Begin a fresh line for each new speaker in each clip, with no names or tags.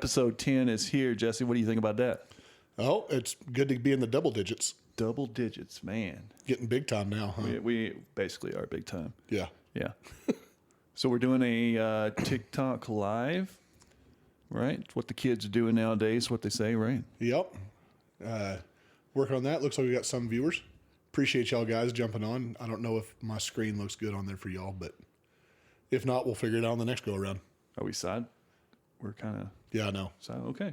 Episode 10 is here. Jesse, what do you think about that?
Oh, it's good to be in the double digits.
Double digits, man.
Getting big time now, huh?
We basically are big time.
Yeah.
Yeah. So we're doing a TikTok live, right? It's what the kids are doing nowadays, what they say, right?
Yep. Working on that. Looks like we got some viewers. Appreciate y'all guys jumping on. I don't know if my screen looks good on there for y'all, but if not, we'll figure it out on the next go around.
Are we side? We're kind of...
Yeah, I know.
So, okay.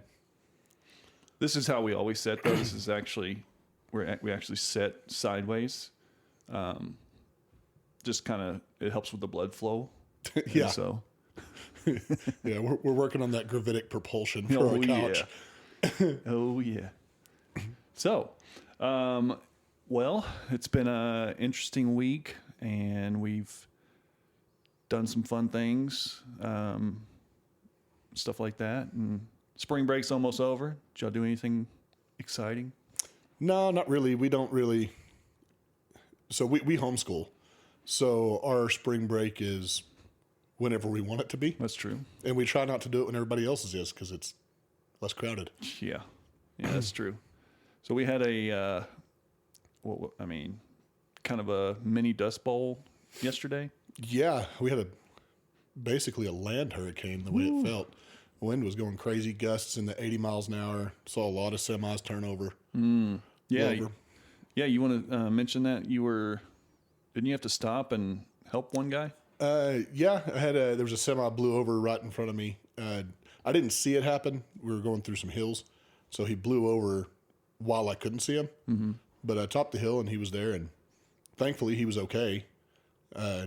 This is how we always set, though. This is actually... We actually set sideways. Just kind of... It helps with the blood flow.
Yeah.
And so...
Yeah, we're working on that gravitic propulsion for our couch.
Yeah. Oh, yeah. So, well, it's been an interesting week, and we've done some fun things, stuff like that. And spring break's almost over. Did y'all do anything exciting?
No, not really. We don't really. So we homeschool. So our spring break is whenever we want it to be.
That's true.
And we try not to do it when everybody else's is because it's less crowded.
Yeah. Yeah, that's true. So we had a, kind of a mini dust bowl yesterday.
Yeah, we had basically a land hurricane the way it felt. The wind was going crazy, gusts in the 80 miles an hour. Saw a lot of semis turn over.
Yeah. Yeah, you want to mention that? Didn't you have to stop and help one guy?
Yeah, there was a semi blew over right in front of me. I didn't see it happen. We were going through some hills. So he blew over while I couldn't see him. Mm-hmm. But I topped the hill and he was there, and thankfully he was okay.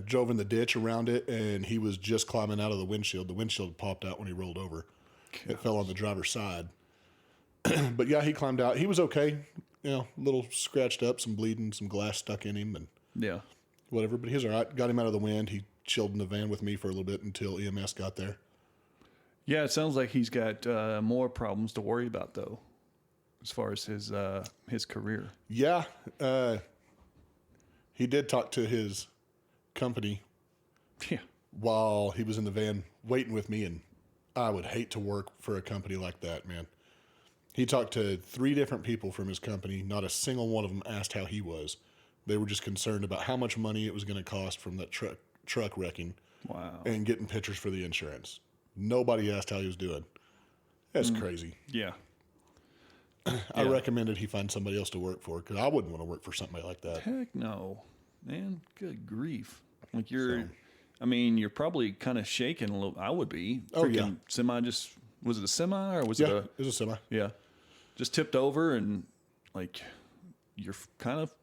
Drove in the ditch around it, and he was just climbing out of the windshield. The windshield popped out when he rolled over. Gosh. It fell on the driver's side. But yeah, he climbed out. He was okay. You know, a little scratched up, some bleeding, some glass stuck in him, and
yeah,
whatever. But he was all right. Got him out of the wind. He chilled in the van with me for a little bit until EMS got there.
Yeah, it sounds like he's got more problems to worry about, though, as far as his career.
Yeah. He did talk to his company while he was in the van waiting with me, and I would hate to work for a company like that, man. He talked to 3 different people from his company. Not a single one of them asked how he was. They were just concerned about how much money it was going to cost from that truck wrecking.
Wow.
And getting pictures for the insurance. Nobody asked how he was doing. That's crazy.
Yeah.
I recommended he find somebody else to work for because I wouldn't want to work for somebody like that.
Heck no, man. Good grief. Like you're probably kind of shaking a little. I would be.
Oh, yeah.
Semi was it a semi or was it
it was a semi.
Yeah. Just tipped over and like you're kind of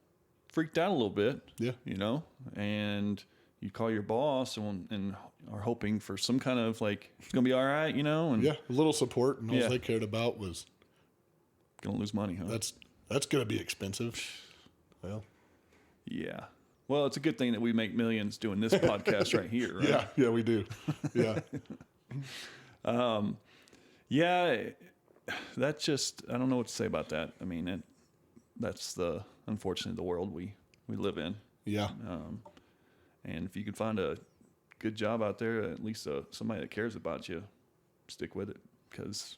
freaked out a little bit.
Yeah.
You know, and you call your boss and are hoping for some kind of like, it's going to be all right, you know? And
yeah, a little support, and all they cared about was...
Going to lose money, huh?
That's going to be expensive. Well...
Yeah. Well, it's a good thing that we make millions doing this podcast right here, right?
Yeah, we do. Yeah.
Yeah, that's just... I don't know what to say about that. I mean, that's unfortunately, the world we live in.
Yeah.
And if you could find a good job out there, at least somebody that cares about you, stick with it because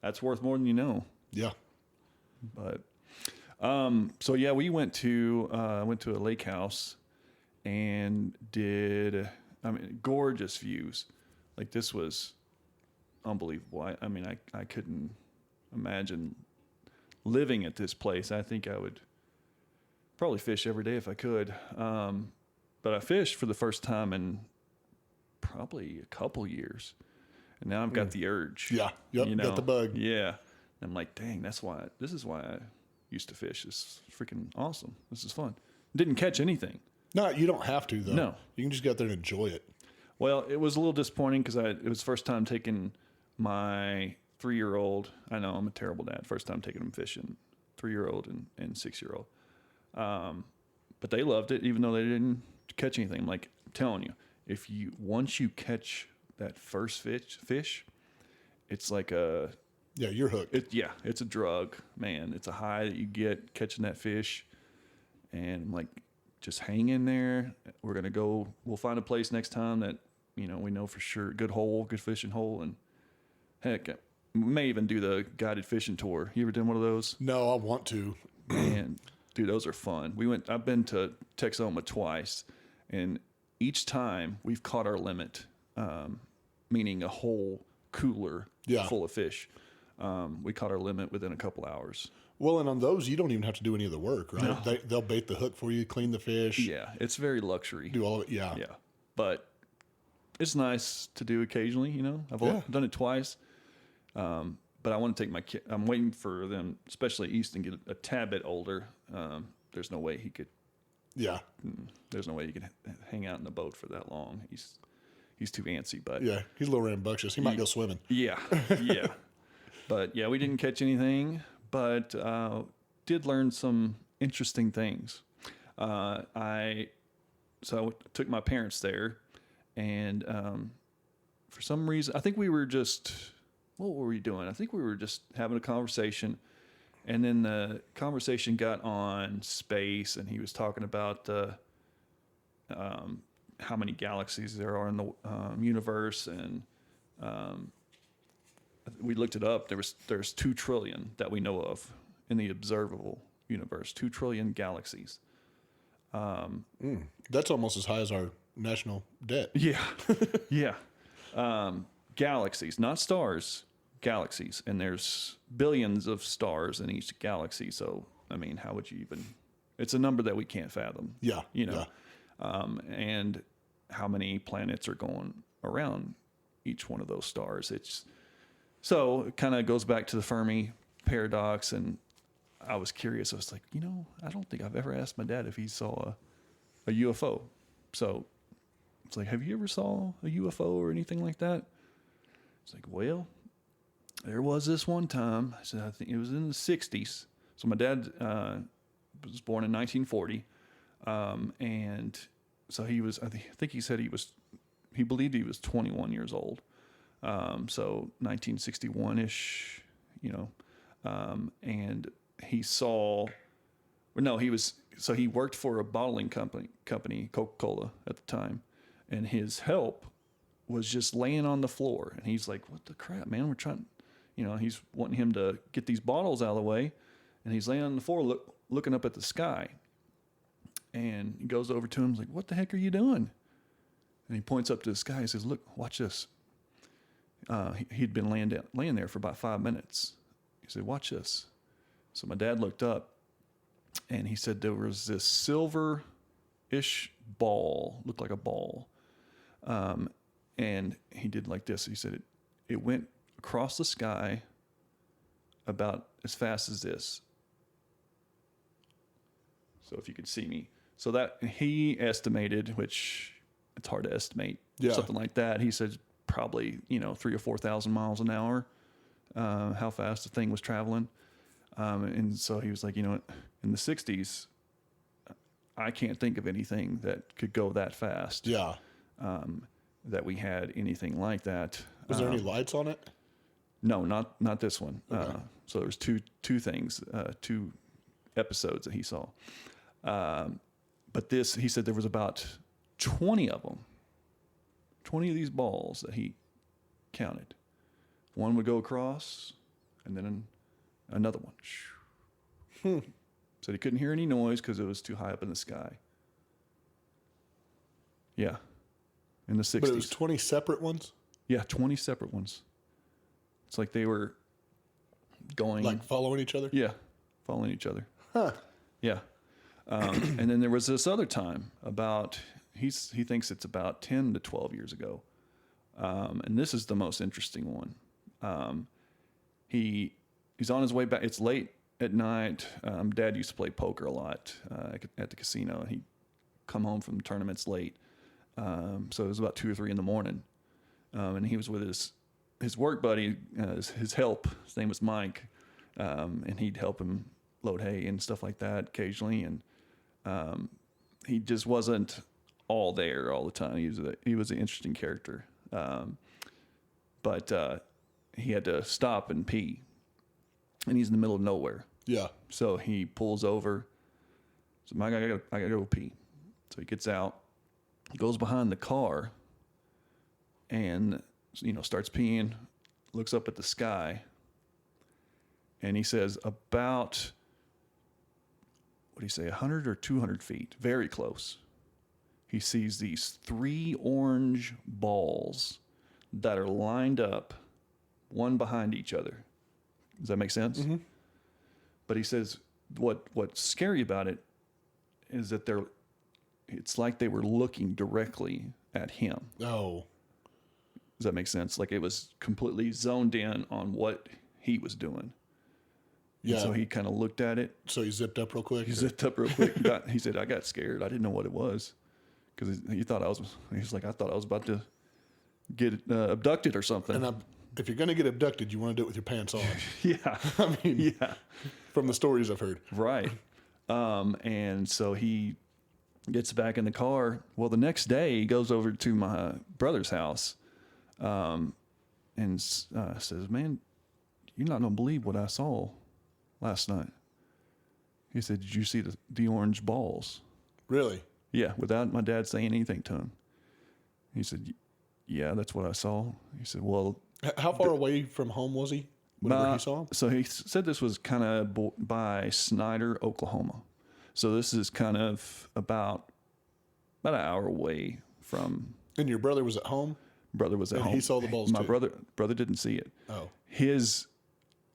that's worth more than you know.
Yeah.
But so yeah, we went to a lake house and gorgeous views. Like this was unbelievable. I couldn't imagine living at this place. I think I would probably fish every day if I could. But I fished for the first time in probably a couple years. And now I've got the urge.
Yeah. Yep.
You know?
Got the bug.
Yeah. And I'm like, dang, this is why I used to fish. It's freaking awesome. This is fun. Didn't catch anything.
No, you don't have to, though.
No.
You can just get out there and enjoy it.
Well, it was a little disappointing because it was the first time taking my 3-year-old. I know I'm a terrible dad. First time taking him fishing. 3-year-old and 6-year-old. But they loved it, even though they didn't catch anything. I'm like, I'm telling you, once you catch that first fish, it's like
you're hooked.
It's a drug, man. It's a high that you get catching that fish. And I'm like, just hang in there. We'll find a place next time that, we know for sure, good fishing hole, and Heck, we may even do the guided fishing tour. You ever done one of those?
No, I want to.
Man, dude, those are fun. I've been to Texoma twice, and each time we've caught our limit, meaning a whole cooler full of fish. We caught our limit within a couple hours.
Well, and on those, you don't even have to do any of the work, right?
No.
They'll bait the hook for you, clean the fish.
Yeah, it's very luxury.
Do all of it. Yeah.
Yeah, but it's nice to do occasionally. You know, I've done it twice. But I want to take my kid. I'm waiting for them, especially Easton, get a tad bit older. There's no way he could.
Yeah.
There's no way he could hang out in the boat for that long. He's too antsy. But
Yeah, he's a little rambunctious. He might go swimming.
yeah, yeah. But yeah, we didn't catch anything, but did learn some interesting things. I took my parents there, and for some reason, I think we were just. What were we doing? I think we were just having a conversation, and then the conversation got on space, and he was talking about how many galaxies there are in the universe, and we looked it up. There's 2 trillion that we know of in the observable universe. 2 trillion galaxies.
That's almost as high as our national debt.
Yeah, yeah. Galaxies, not stars, galaxies. And there's billions of stars in each galaxy. So, I mean, how would you even... It's a number that we can't fathom.
Yeah.
You know? Yeah. And how many planets are going around each one of those stars. So it kind of goes back to the Fermi paradox. And I was curious. I was like, I don't think I've ever asked my dad if he saw a UFO. So it's like, have you ever saw a UFO or anything like that? It's like, well, there was this one time. I said, I think it was in the 60s. So my dad was born in 1940. And so he was, I think he said he believed he was 21 years old. So 1961-ish, and he saw, so he worked for a bottling company, Coca-Cola at the time. And his help was just laying on the floor. And he's like, what the crap, man? We're trying, he's wanting him to get these bottles out of the way. And he's laying on the floor looking up at the sky. And he goes over to him, he's like, what the heck are you doing? And he points up to the sky. He says, look, watch this. He'd been laying there for about 5 minutes. He said, watch this. So my dad looked up, and he said there was this silver-ish ball, looked like a ball. And he did like this. He said it went across the sky about as fast as this. So if you could see me. So that he estimated, which it's hard to estimate, something like that. He said probably, 3,000 or 4,000 miles an hour, how fast the thing was traveling. And so he was like, in the 60s, I can't think of anything that could go that fast.
Yeah.
That we had anything like that.
Was there any lights on it?
No, not this one.
Okay.
So there was two things, 2 episodes that he saw. But he said there was about 20 of them, 20 of these balls that he counted. One would go across, and then another one. Said he couldn't hear any noise because it was too high up in the sky. Yeah. In the 60s.
But it was 20 separate ones?
Yeah, 20 separate ones. It's like they were going...
Like following each other?
Yeah, following each other.
Huh.
Yeah. And then there was this other time he thinks it's about 10 to 12 years ago. And this is the most interesting one. He's on his way back. It's late at night. Dad used to play poker a lot at the casino, and he'd come home from tournaments late. So it was about 2 or 3 in the morning. And he was with his work buddy, his help. His name was Mike. And he'd help him load hay and stuff like that occasionally. And he just wasn't all there all the time. He was an interesting character. But he had to stop and pee. And he's in the middle of nowhere.
Yeah.
So he pulls over. So I gotta go pee. So he gets out, goes behind the car, and starts peeing, looks up at the sky, and he says about, what do you say, 100 or 200 feet, very close. He sees these 3 orange balls that are lined up, one behind each other. Does that make sense? Mm-hmm. But he says what's scary about it is that it's like they were looking directly at him.
Oh.
Does that make sense? Like it was completely zoned in on what he was doing. Yeah. And so he kind of looked at it.
So he zipped up real quick?
He zipped up real quick. He said, I got scared. I didn't know what it was. Because he's like, I thought I was about to get abducted or something.
And if you're going to get abducted, you want to do it with your pants on.
Yeah.
I mean, yeah. From the stories I've heard.
Right. And so he gets back in the car. Well, the next day he goes over to my brother's house, and says, man, you're not going to believe what I saw last night. He said, did you see the orange balls?
Really?
Yeah. Without my dad saying anything to him. He said, yeah, that's what I saw. He said, well,
how far away from home was he whenever he saw him?
So he said this was kind of by Snyder, Oklahoma. So this is kind of about an hour away from.
And your brother was at home?
Brother was at home.
He saw the balls
My
too?
brother didn't see it.
Oh.
His,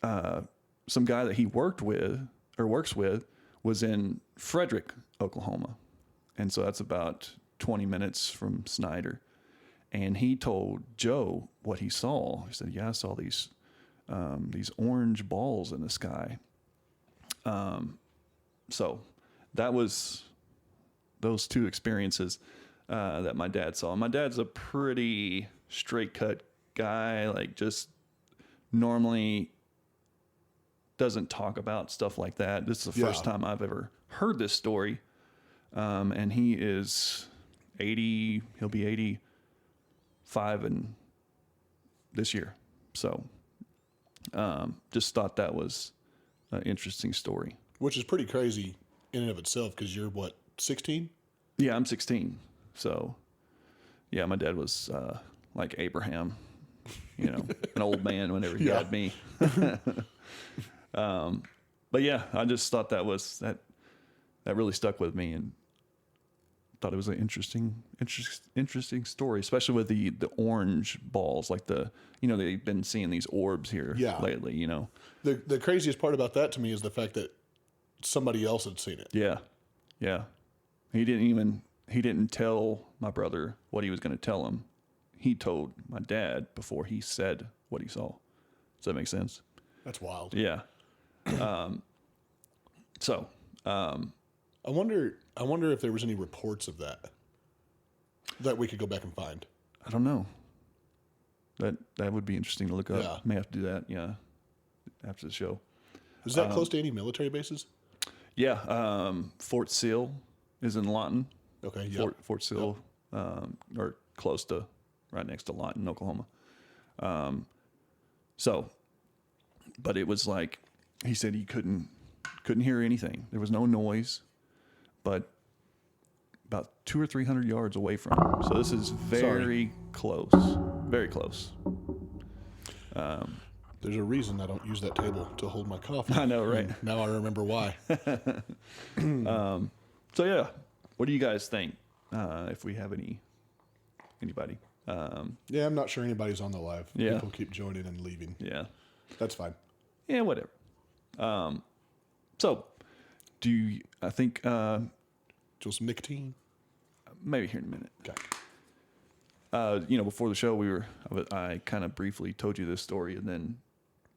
some guy that he works with was in Frederick, Oklahoma. And so that's about 20 minutes from Snyder. And he told Joe what he saw. He said, yeah, I saw these orange balls in the sky. So that was those 2 experiences that my dad saw. My dad's a pretty straight cut guy, like just normally doesn't talk about stuff like that. This is the first time I've ever heard this story. And he is 80, he'll be 85 in this year. So, just thought that was an interesting story.
Which is pretty crazy in and of itself, because you're what, 16?
Yeah, I'm 16. So, yeah, my dad was like Abraham, an old man whenever he had me. But yeah, I just thought that really stuck with me, and thought it was an interesting story, especially with the orange balls, like they've been seeing these orbs here lately,
The craziest part about that to me is the fact that somebody else had seen it.
Yeah. Yeah. He didn't tell my brother what he was going to tell him. He told my dad before he said what he saw. Does that make sense?
That's wild.
Yeah.
I wonder if there was any reports of that we could go back and find.
I don't know. That would be interesting to look up.
Yeah.
May have to do that. Yeah. After the show.
Is that close to any military bases?
Yeah. Fort Sill is in Lawton.
Okay. Yeah.
Fort Sill, or close to, right next to Lawton, Oklahoma. But it was like, he said he couldn't hear anything. There was no noise, but about 200 or 300 yards away from him. So this is very close. Very close.
There's a reason I don't use that table to hold my coffee.
I know, right?
And now I remember why.
So yeah, what do you guys think? If we have anybody?
Yeah, I'm not sure anybody's on the live.
Yeah.
People keep joining and leaving.
Yeah,
that's fine.
Yeah, whatever. So, I think
just nicotine?
Maybe here in a minute.
Okay.
Before the show, I kind of briefly told you this story, and then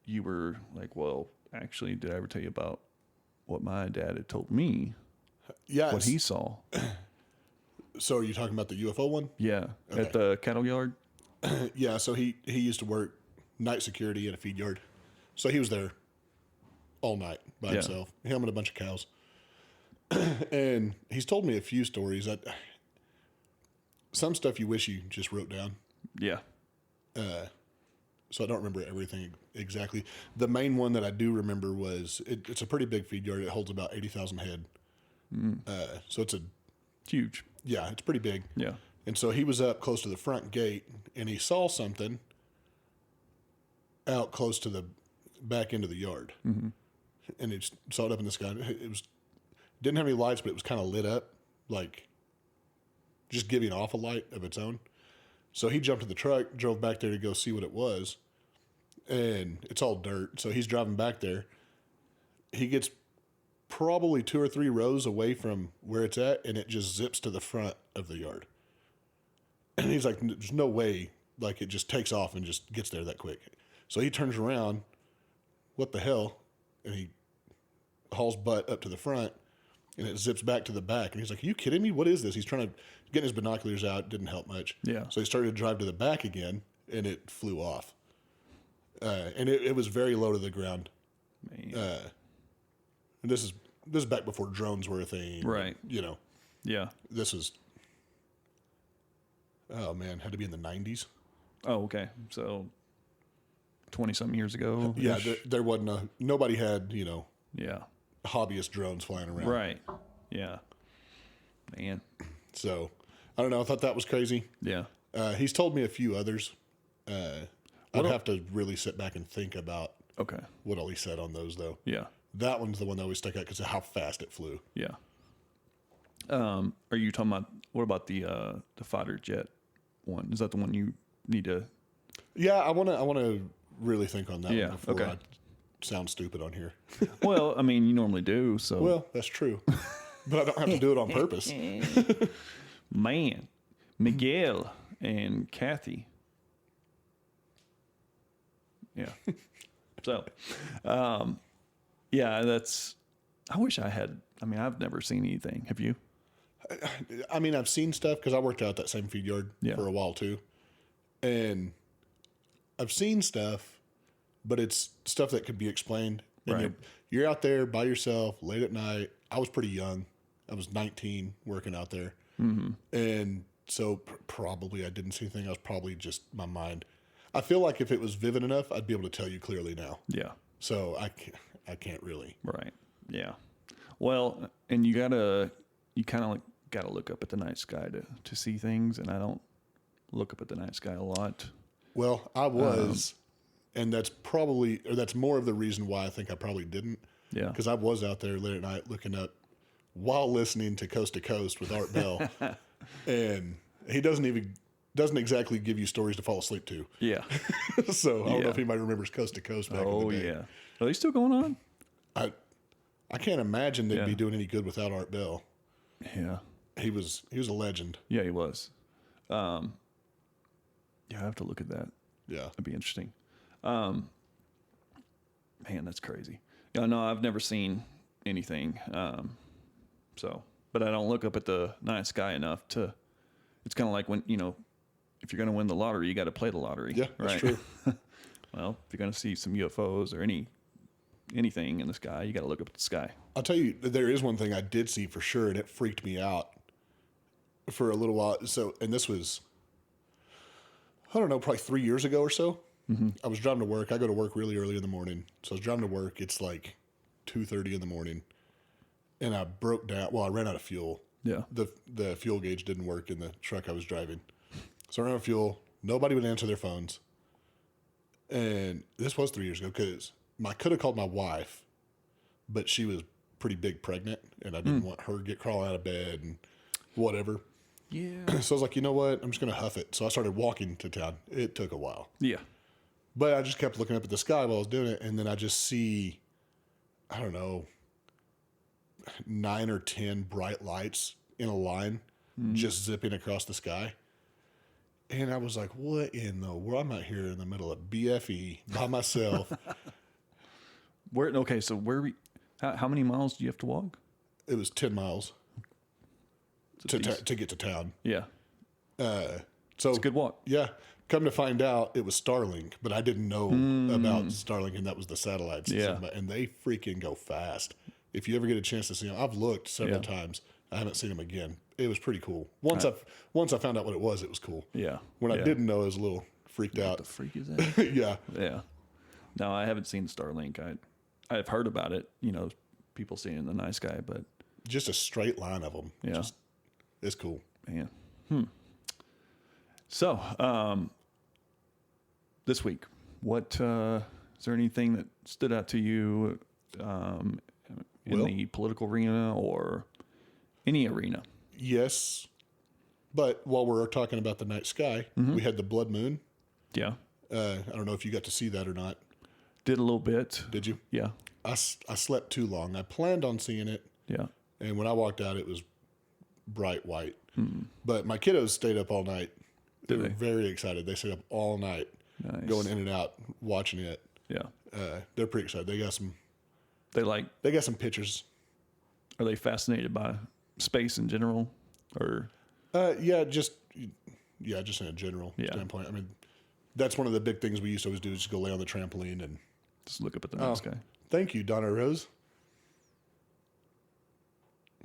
you were like, well, actually, did I ever tell you about what my dad had told me?
Yeah.
What he saw.
So are you talking about the UFO one?
Yeah.
Okay.
At the cattle yard?
Yeah. So he used to work night security at a feed yard. So he was there all night by himself, him and a bunch of cows. And he's told me a few stories. Some stuff you wish you just wrote down.
Yeah.
So I don't remember everything exactly. The main one that I do remember was, it's a pretty big feed yard. It holds about 80,000 head. So it's
huge.
Yeah, it's pretty big.
Yeah.
And so he was up close to the front gate, and he saw something out close to the back end of the yard, and it saw it up in the sky. It was didn't have any lights, but it was kind of lit up, like just giving off a light of its own. So he jumped in the truck, drove back there to go see what it was, and it's all dirt. So he's driving back there. He gets probably 2 or 3 rows away from where it's at, and it just zips to the front of the yard. And he's like, there's no way, like it just takes off and just gets there that quick. So he turns around, what the hell? And he hauls butt up to the front, and it zips back to the back. And he's like, are you kidding me? What is this? He's trying to get his binoculars out. Didn't help much.
Yeah.
So he started to drive to the back again, and it flew off. And it was very low to the ground.
Man.
And this is back before drones were a thing.
Right.
You know.
Yeah.
This is, oh man, had to be in the 90s.
Oh, okay. So 20-something years ago.
Yeah, there wasn't nobody had, you know,
Yeah.
hobbyist drones flying around.
Right. Yeah. Man.
So, I don't know. I thought that was crazy.
Yeah.
He's told me a few others. I'd have to really sit back and think about
Okay.
what all he said on those, though.
Yeah.
That one's the one that always stuck out because of how fast it flew.
Yeah. Are you talking about, what about the fighter jet one? Is that the one you need to?
Yeah, I want to really think on that
Yeah,
one before
okay.
I sound stupid on here.
Well, I mean, you normally do. So.
Well, that's true. But I don't have to do it on purpose.
Man, Miguel and Kathy. Yeah. So, yeah, I wish I had. I mean, I've never seen anything. Have you?
I mean, I've seen stuff because I worked out that same feed yard
Yeah.
for a while too. And I've seen stuff, but it's stuff that could be explained. And
Right.
You're out there by yourself late at night. I was pretty young. I was 19 working out there. Mm-hmm. And so probably I didn't see anything. I was probably just my mind. I feel like if it was vivid enough, I'd be able to tell you clearly now.
Yeah.
So I can't really.
Right. Yeah. Well, and you kind of like gotta look up at the night sky to see things, and I don't look up at the night sky a lot.
Well, I was, and that's more of the reason why I think I probably didn't.
Yeah.
Because I was out there late at night looking up while listening to Coast to Coast with Art Bell, and he doesn't exactly give you stories to fall asleep to.
Yeah.
So I don't know if anybody remembers Coast to Coast back in the day.
Yeah. Are they still going on?
I can't imagine they'd be doing any good without Art Bell.
Yeah.
He was a legend.
Yeah, he was. Yeah, I have to look at that.
Yeah.
That'd be interesting. Man, that's crazy. Yeah, no, I've never seen anything. But I don't look up at the night sky enough to. It's kind of like when, if you're going to win the lottery, you got to play the lottery.
Yeah, that's true.
Well, if you're going to see some UFOs or anything in the sky, you got to look up at the sky.
I'll tell you, there is one thing I did see for sure, and it freaked me out for a little while. So, and this was, I don't know, probably 3 years ago or so. Mm-hmm. I was driving to work. I go to work really early in the morning. So I was driving to work. It's like 2:30 in the morning. And I broke down. Well, I ran out of fuel.
Yeah.
The fuel gauge didn't work in the truck I was driving. So I ran out of fuel. Nobody would answer their phones. And this was 3 years ago because I could have called my wife, but she was pretty big pregnant, and I didn't want her to get crawling out of bed and whatever.
Yeah.
So I was like, you know what? I'm just going to huff it. So I started walking to town. It took a while.
Yeah.
But I just kept looking up at the sky while I was doing it, and then I just see, I don't know, 9 or 10 bright lights in a line just zipping across the sky. And I was like, what in the world? I'm out here in the middle of BFE by myself.
How many miles do you have to walk?
It was 10 miles to get to town.
Yeah.
So
It's a good walk.
Yeah. Come to find out, it was Starlink, but I didn't know about Starlink, and that was the satellites.
Yeah.
And they freaking go fast. If you ever get a chance to see them, I've looked several times. I haven't seen them again. It was pretty cool. Once I found out what it was cool.
Yeah.
When I didn't know, I was a little freaked out.
What the freak is that?
Yeah.
Yeah. No, I haven't seen Starlink. I've heard about it, people seeing it in the night sky, but
Just a straight line of them.
Yeah.
It's cool.
man. So, this week What is there anything that stood out to you in the political arena or any arena?
Yes, but while we're talking about the night sky, we had the blood moon.
Yeah,
I don't know if you got to see that or not.
did a little bit.
Did you?
Yeah,
I slept too long. I planned on seeing it,
yeah.
and when I walked out, it was bright white. But my kiddos stayed up all night. They were very excited. They stayed up all night, going in and out, watching it.
Yeah.
They're pretty excited. They got some pictures.
Are they fascinated by space in general, or?
Just in a general
Yeah.
standpoint. I mean, that's one of the big things we used to always do is just go lay on the trampoline and
Just look up at the night sky.
Thank you, Donna Rose.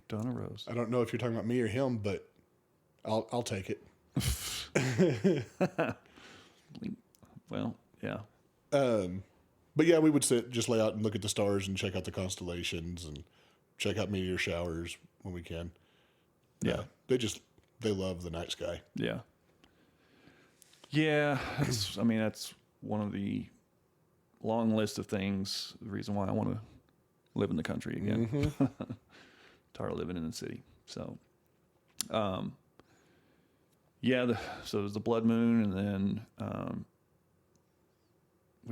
Donna Rose.
I don't know if you're talking about me or him, but I'll take it.
Well, yeah.
But yeah, we would just lay out and look at the stars and check out the constellations and check out meteor showers when we can.
Yeah.
They love the night sky.
Yeah. Yeah. That's one of the long list of things. The reason why I want to live in the country again. Tired of living in the city. So, so it was the blood moon, and then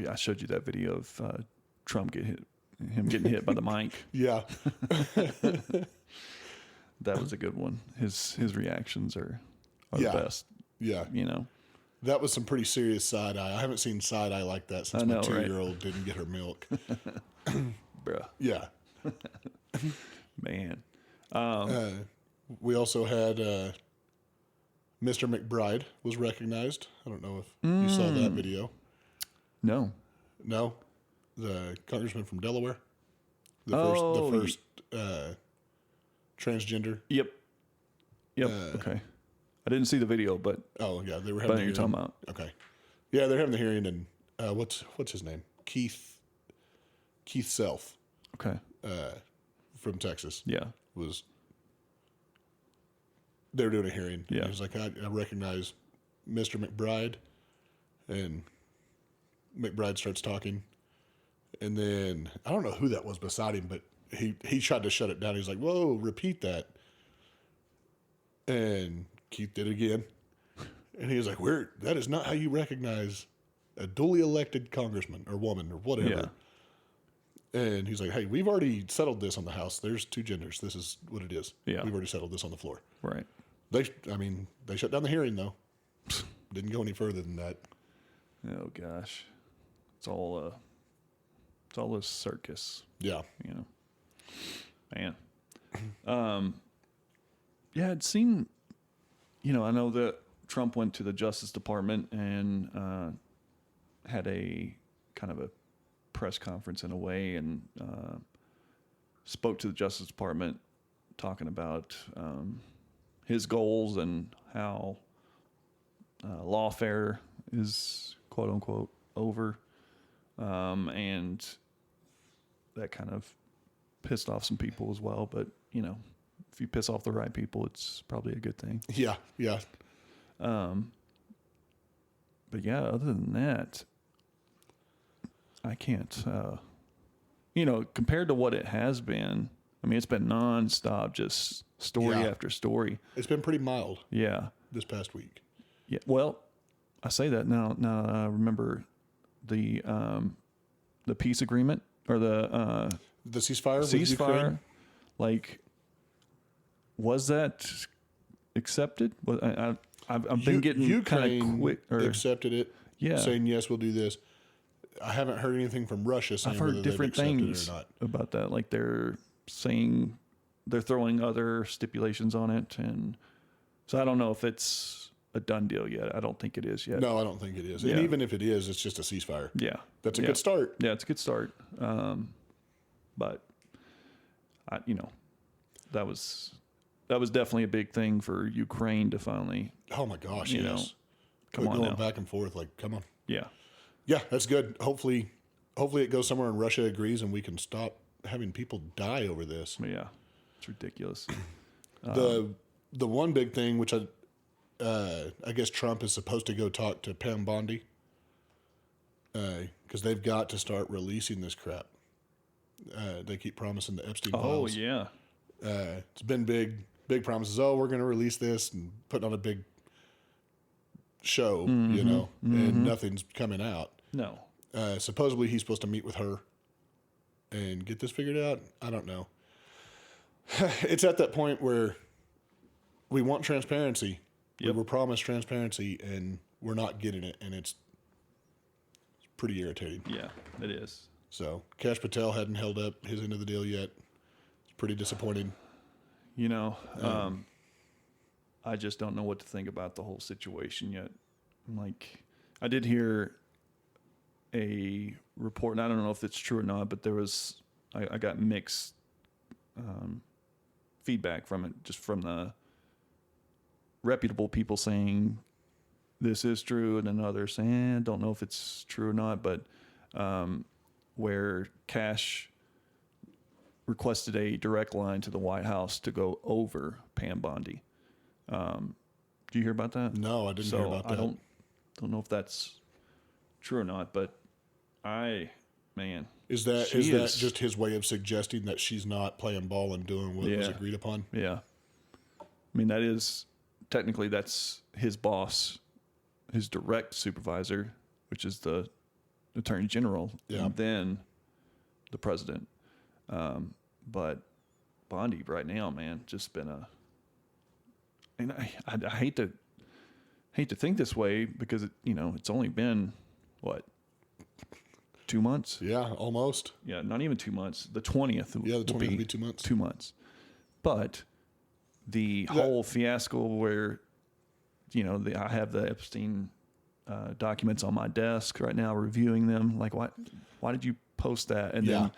I showed you that video of Trump getting hit by the mic.
Yeah.
That was a good one. His reactions are
Yeah.
the best.
Yeah.
You know.
That was some pretty serious side eye. I haven't seen side eye like that since
I know,
my 2-year-old
right?
didn't get her milk.
Bruh.
Yeah.
Man.
We also had Mr. McBride was recognized. I don't know if you saw that video.
No.
No, the congressman from Delaware, the first transgender.
Yep. Okay. I didn't see the video, but
Oh yeah, they were
I
having.
know you're talking about.
Okay, yeah, they're having the hearing, and what's his name? Keith Self
Okay.
from Texas.
Yeah.
They were doing a hearing.
Yeah.
He was like, I recognize Mr. McBride, and McBride starts talking, and then I don't know who that was beside him, but he tried to shut it down. He's like, "Whoa, repeat that," and Keith did it again, and he was like, that is not how you recognize a duly elected congressman or woman or whatever."
Yeah.
And he's like, "Hey, we've already settled this on the House. There's 2 genders. This is what it is.
Yeah.
We've already settled this on the floor."
Right.
They shut down the hearing though. Didn't go any further than that.
Oh gosh. It's all a circus,
Yeah.
you know. Man. Yeah, it seemed, I know that Trump went to the Justice Department and had a kind of a press conference in a way, and spoke to the Justice Department talking about his goals and how lawfare is quote unquote over. And that kind of pissed off some people as well. But, if you piss off the right people, it's probably a good thing.
Yeah. Yeah.
But yeah, other than that, I can't, compared to what it has been, it's been nonstop, just story
Yeah.
after story.
It's been pretty mild
Yeah.
this past week.
Yeah. Well, I say that now I remember the peace agreement or the
ceasefire. With
ceasefire.
Ukraine?
Like, was that accepted? I've been getting kind of quick.
Accepted it.
Yeah.
Saying yes, we'll do this. I haven't heard anything from Russia saying
I've
whether
heard
they've
different
accepted
things
it or not.
about that. Like, they're saying they're throwing other stipulations on it, and so I don't know if it's a done deal yet. I don't think it is yet.
No, I don't think it is.
Yeah.
And even if it is, it's just a ceasefire.
Yeah.
That's a good start.
Yeah, it's a good start. But that was definitely a big thing for Ukraine to finally.
Oh my gosh,
You
yes.
know, come on
going
now.
back and forth, like, come on.
Yeah.
Yeah, that's good. Hopefully it goes somewhere and Russia agrees and we can stop having people die over this.
But yeah, it's ridiculous.
The one big thing, which I guess Trump is supposed to go talk to Pam Bondi. because they've got to start releasing this crap. They keep promising the Epstein
Oh,
files.
yeah.
It's been big promises. Oh, we're going to release this and putting on a big show, and nothing's coming out.
No.
Supposedly he's supposed to meet with her and get this figured out. I don't know. It's at that point where we want transparency.
Yep.
We were promised transparency, and we're not getting it, and it's pretty irritating.
Yeah, it is.
So Kash Patel hadn't held up his end of the deal yet. It's pretty disappointing.
I just don't know what to think about the whole situation yet. Like, I did hear a report, and I don't know if it's true or not, but I got mixed feedback from it, just from the reputable people saying this is true, and then others saying, don't know if it's true or not, but where Kash requested a direct line to the White House to go over Pam Bondi. Do you hear about that?
No, I didn't hear about that.
I don't know if that's true or not, but
is that just his way of suggesting that she's not playing ball and doing what was agreed upon?
Yeah. I mean, technically that's his boss, his direct supervisor, which is the Attorney General, and then the president. But Bondi right now, man, just been and I hate to think this way because it's only been what, 2 months?
Yeah, almost.
Yeah, not even 2 months. The 20th.
Yeah, the 20th will be 2 months.
2 months. But the whole fiasco where, I have the Epstein documents on my desk right now, reviewing them. Like, why did you post that? And then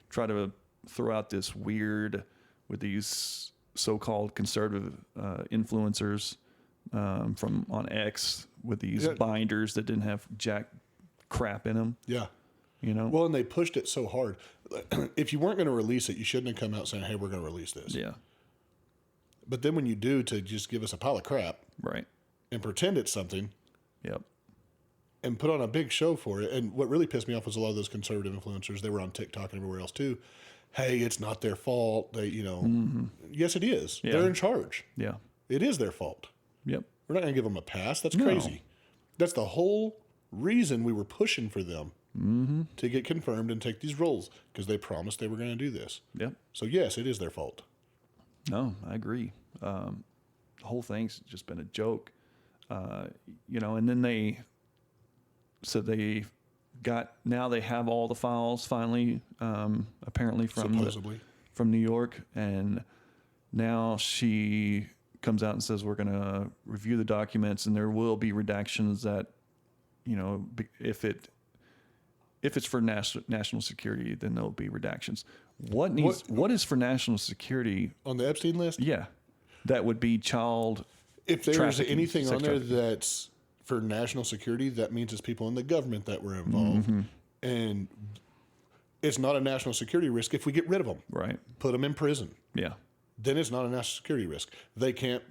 try to throw out this weird with these so-called conservative influencers from on X with these binders that didn't have jack crap in them.
Yeah. Well, and they pushed it so hard. If you weren't going to release it, you shouldn't have come out saying, hey, we're going to release this.
Yeah.
But then when you do, to just give us a pile of crap.
Right.
And pretend it's something.
Yep.
And put on a big show for it. And what really pissed me off was a lot of those conservative influencers. They were on TikTok and everywhere else too. Hey, it's not their fault. They, yes, it is. Yeah. They're in charge.
Yeah.
It is their fault.
Yep.
We're not going to give them a pass. That's crazy. That's the whole reason we were pushing for them to get confirmed and take these roles, because they promised they were going to do this.
Yep.
So yes, it is their fault.
No, I agree. The whole thing's just been a joke, and then they said they have all the files finally, apparently from New York. And now she comes out and says, we're going to review the documents and there will be redactions that, if it's for national security, then there'll be redactions. What is for national security
on the Epstein list?
Yeah. That would be child.
If there's anything on there that's for national security, that means it's people in the government that were involved. And it's not a national security risk if we get rid of them.
Right.
Put them in prison.
Yeah.
Then it's not a national security risk. They can't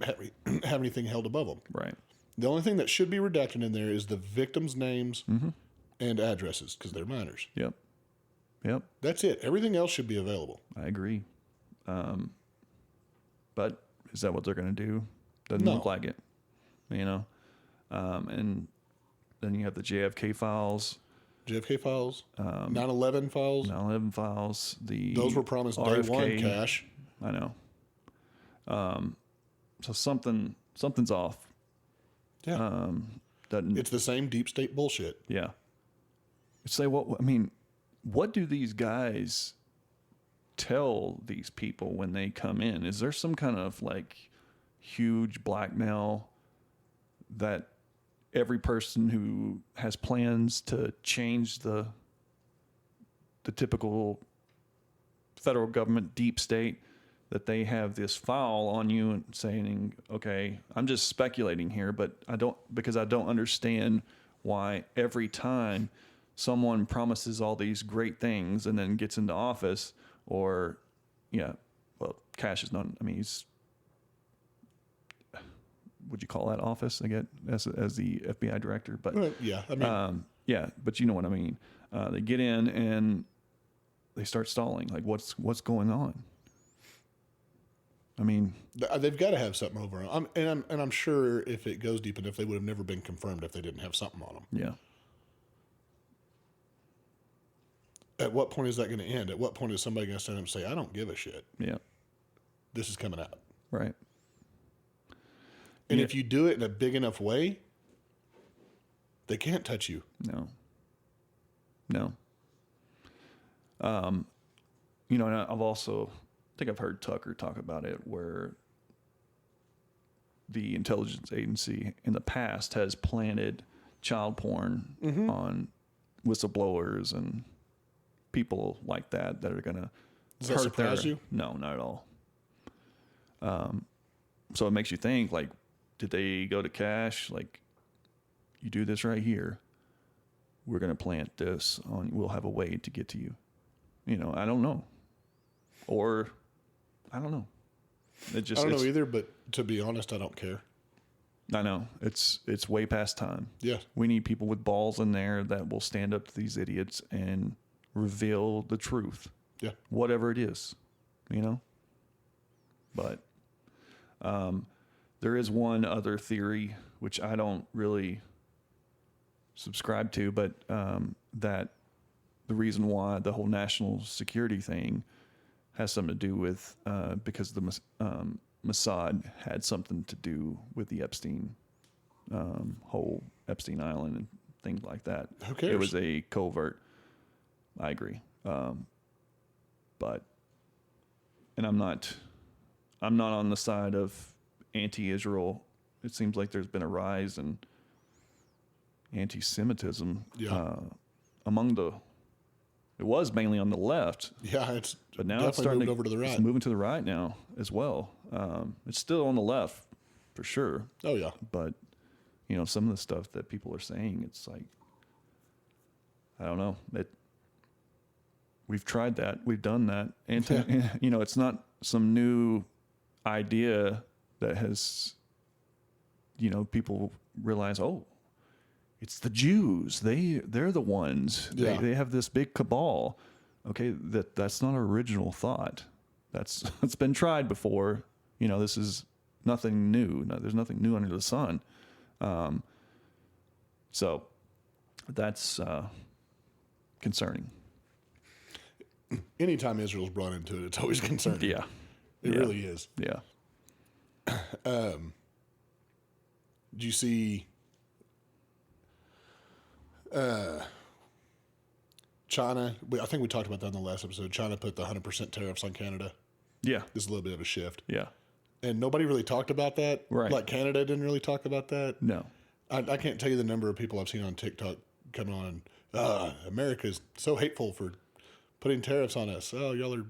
have anything held above them.
Right.
The only thing that should be redacted in there is the victims' names and addresses, because they're minors.
Yep.
That's it. Everything else should be available.
I agree. But is that what they're going to do? Doesn't look like it. And then you have the JFK files.
9/11 files.
9/11 files.
Those were promised
RFK,
day one, Cash.
I know. So something's off.
Yeah. It's the same deep state bullshit.
Yeah. Say what do these guys tell these people when they come in? Is there some kind of huge blackmail that every person who has plans to change the typical federal government deep state, that they have this file on you and saying, okay, I'm just speculating here, but I don't understand why every time someone promises all these great things and then gets into office, or Cash is not, he's, would you call that office again as the FBI director? But Yeah, but you know what I mean. They get in and they start stalling. Like, what's going on? I mean,
They've got to have something over them. I'm sure if it goes deep enough, they would have never been confirmed if they didn't have something on them.
yeah.
At what point is that going to end? At what point is somebody going to stand up and say, I don't give a shit.
Yeah.
This is coming out.
Right.
And if you do it in a big enough way, they can't touch you.
No. You know, and I've also, I think I've heard Tucker talk about it, where the intelligence agency in the past has planted child porn on whistleblowers and people like that are going to
Does that surprise you?
No, not at all. So it makes you think, like, did they go to cash? Like, you do this right here, we're going to plant this on, we'll have a way to get to you. You know, I don't know. Or, I don't know. It just,
I don't know either, but to be honest, I don't care.
I know. It's way past time.
Yeah.
We need people with balls in there that will stand up to these idiots and reveal the truth.
Yeah.
Whatever it is, you know? But there is one other theory, which I don't really subscribe to, but that the reason why the whole national security thing has something to do with because the Mossad had something to do with the Epstein, whole Epstein Island and things like that.
Who cares?
It was a covert. I agree. But, and I'm not on the side of anti-Israel. It seems like there's been a rise in anti-Semitism among the. It was mainly on the left.
Yeah, it's
but now it's starting
moved over to the right.
It's moving to the right now as well. It's still on the left for sure.
Oh yeah,
but you know, some of the stuff that people are saying, it's like, I don't know. We've tried that. We've done that. And you know, it's not some new idea that has, you know, people realize, oh, it's the Jews. They're the ones.
Yeah.
They have this big cabal. Okay, that's not an original thought. It's been tried before. You know, this is nothing new. There's nothing new under the sun. So that's concerning.
Anytime Israel's brought into it, it's always concerning.
Yeah.
It really is.
Yeah.
Do you see China? I think we talked about that in the last episode. China put the 100% tariffs on Canada.
Yeah.
This is a little bit of a shift.
Yeah.
And nobody really talked about that.
Right.
Like Canada didn't really talk about that.
No.
I can't tell you the number of people I've seen on TikTok coming on. America's so hateful for putting tariffs on us. Oh, y'all are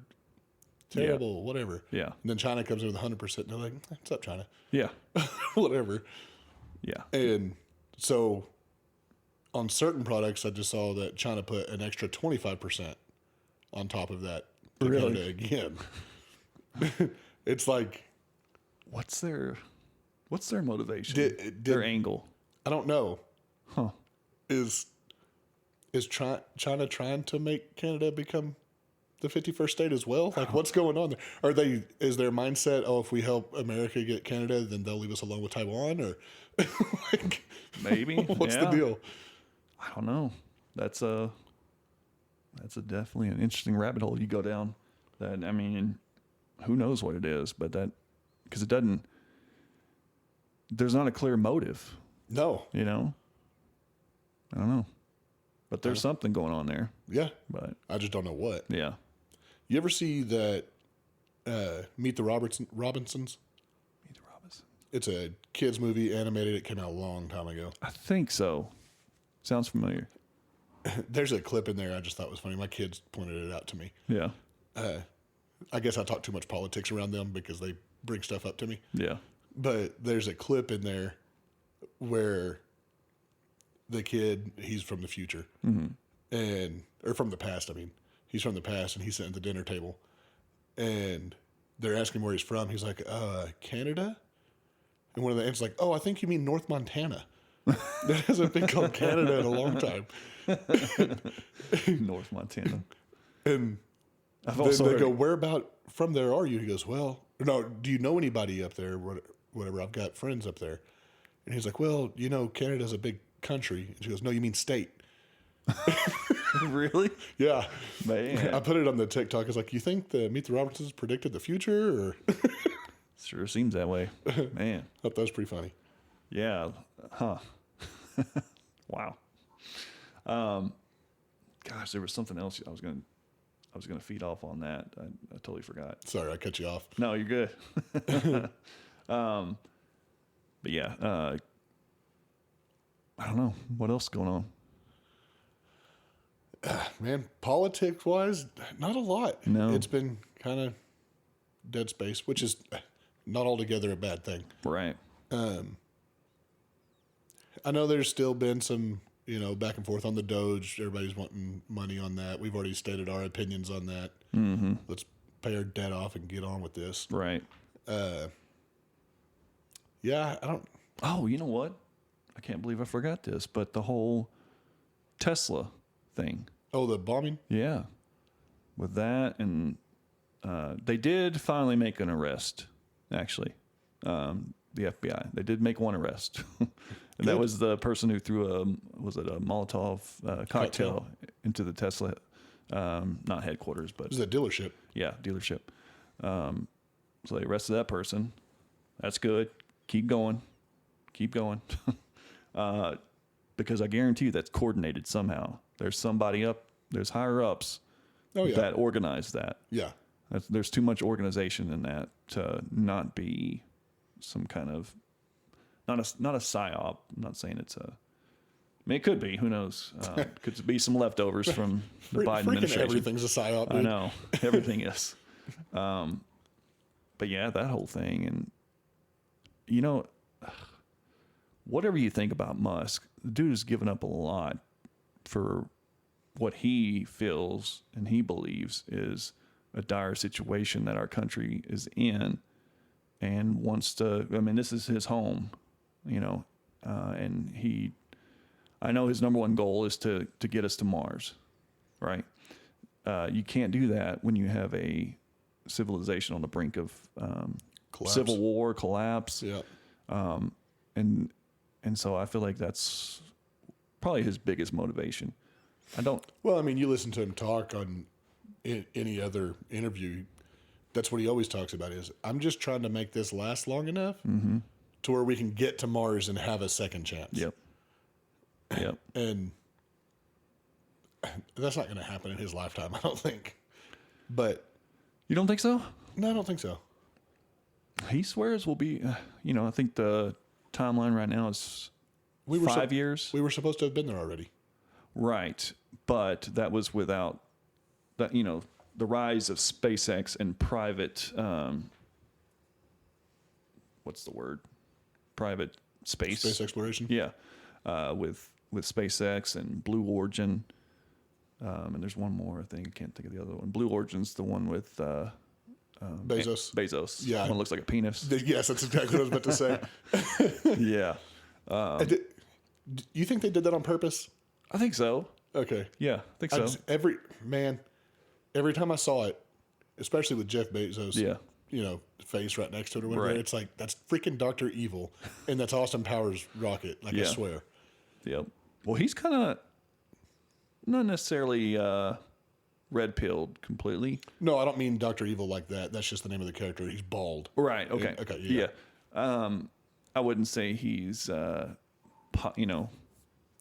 terrible, whatever.
Yeah.
And then China comes in with 100%. And they're like, what's up, China?
Yeah.
Whatever.
Yeah.
And so on certain products, I just saw that China put an extra 25% on top of that.
Really?
Again. It's like,
what's their motivation?
Their
angle?
I don't know.
Huh.
Is China trying to make Canada become the 51st state as well? Like, what's going on there? Is their mindset, oh, if we help America get Canada, then they'll leave us alone with Taiwan? Or like,
maybe?
What's the deal?
I don't know. That's definitely an interesting rabbit hole you go down. That, I mean, who knows what it is, but because there's not a clear motive.
No.
You know? I don't know. But there's something going on there.
Yeah.
But
I just don't know what.
Yeah.
You ever see that Meet the Robinsons?
Meet the Robinsons.
It's a kids movie, animated. It came out a long time ago.
I think so. Sounds familiar.
There's a clip in there I just thought was funny. My kids pointed it out to me.
Yeah.
I guess I talk too much politics around them because they bring stuff up to me.
Yeah.
But there's a clip in there where the kid, he's from the future, or from the past. I mean, he's from the past, and he's sitting at the dinner table, and they're asking where he's from. He's like, Canada? And one of the answers like, oh, I think you mean North Montana. That hasn't been called Canada in a long time.
North Montana.
And
I've
then
also
they
heard,
go, where about from there are you? He goes, well, no, do you know anybody up there? Whatever. I've got friends up there. And he's like, well, you know, Canada's a big country. And she goes, no, you mean state.
really?
Yeah.
Man.
I put it on the TikTok. I was like, you think the Meet the Robertsons predicted the future? Or
Sure seems that way. Man.
I thought that was pretty funny.
Yeah. Huh. Wow. Gosh, there was something else I was gonna feed off on that. I totally forgot.
Sorry, I cut you off.
No, you're good. But yeah, I don't know what else is going on.
Man, politics wise, not a lot.
No.
It's been kind of dead space, which is not altogether a bad thing.
Right.
I know there's still been some, back and forth on the Doge. Everybody's wanting money on that. We've already stated our opinions on that. Mm-hmm. Let's pay our debt off and get on with this.
Right.
Yeah, I don't.
Oh, you know what? I can't believe I forgot this, but the whole Tesla thing.
Oh, the bombing?
Yeah. With that, and they did finally make an arrest, actually. The FBI. They did make one arrest. And that was the person who threw a Molotov cocktail into the Tesla, not headquarters, but.
It was a dealership.
Yeah, dealership. So they arrested that person. That's good. Keep going. Because I guarantee you that's coordinated somehow. There's somebody there's higher ups that organize that.
Yeah.
There's too much organization in that to not be some kind of, not a psyop. I'm not saying it's a, I mean, it could be, who knows? Could be some leftovers from the Biden administration.
Everything's a psyop. Dude.
I know. Everything is. But yeah, that whole thing. And, whatever you think about Musk, the dude has given up a lot for what he feels and he believes is a dire situation that our country is in, and wants to, this is his home, and I know his number one goal is to get us to Mars, right? You can't do that when you have a civilization on the brink of civil war, collapse.
Yeah.
And so I feel like that's probably his biggest motivation.
Well, you listen to him talk on any other interview. That's what he always talks about is, I'm just trying to make this last long enough to where we can get to Mars and have a second chance.
Yep.
And that's not going to happen in his lifetime, I don't think. But
you don't think so?
No, I don't think so.
He swears we'll be, I think the timeline right now is 5 years.
We were supposed to have been there already.
Right. But that was without that, the rise of SpaceX and private, what's the word? Private space.
Space exploration.
Yeah. With SpaceX and Blue Origin. And there's one more, I think. I can't think of the other one. Blue Origin's the one with
Bezos.
Bezos.
Yeah.
One looks like a penis.
Yes, that's exactly what I was about to say.
Yeah.
You think they did that on purpose?
I think so.
Okay.
Yeah, I think so.
Every time I saw it, especially with Jeff Bezos, face right next to it or whatever, it's like, that's freaking Dr. Evil, and that's Austin Powers' rocket, I swear.
Yep. Well, he's kind of not necessarily red-pilled completely.
No, I don't mean Dr. Evil like that. That's just the name of the character. He's bald.
Right, okay.
Okay,
yeah. I wouldn't say he's,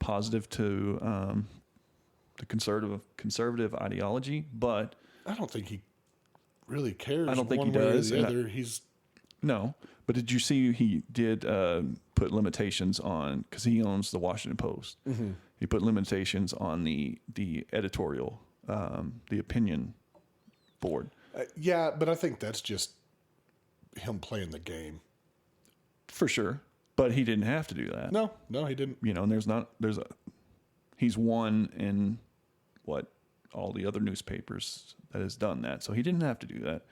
positive to the conservative ideology, but
I don't think he really cares.
I don't think he
does.
does.
No,
but did you see he did put limitations on, because he owns the Washington Post. Mm-hmm. He put limitations on the editorial, the opinion board.
Yeah, but I think that's just him playing the game.
For sure. But he didn't have to do that.
No, he didn't.
And he's one in all the other newspapers that has done that. So he didn't have to do that.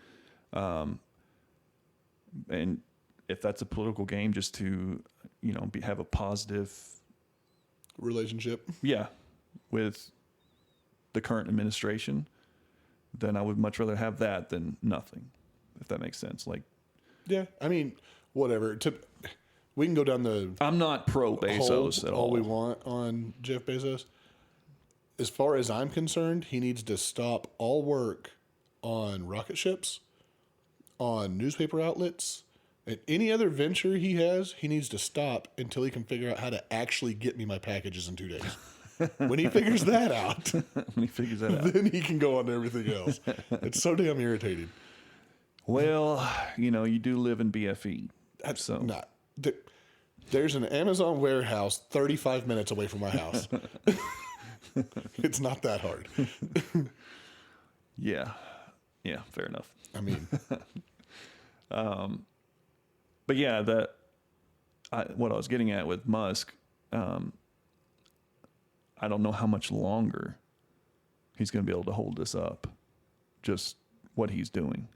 And if that's a political game, just to, have a positive
relationship.
Yeah, with the current administration, then I would much rather have that than nothing, if that makes sense. Like,
Yeah, I mean, whatever. We can go down the
I'm not pro Bezos at
all we
all.
want on Jeff Bezos. As far as I'm concerned, he needs to stop all work on rocket ships, on newspaper outlets, and any other venture he has. He needs to stop until he can figure out how to actually get me my packages in 2 days. When he figures that out,
When he figures that out.
then he can go on to everything else. It's so damn irritating.
Well, you do live in BFE.
That's
So
not. There's an Amazon warehouse 35 minutes away from my house. It's not that hard.
yeah. Yeah, fair enough.
I mean,
But yeah, what I was getting at with Musk, I don't know how much longer he's going to be able to hold this up, just what he's doing.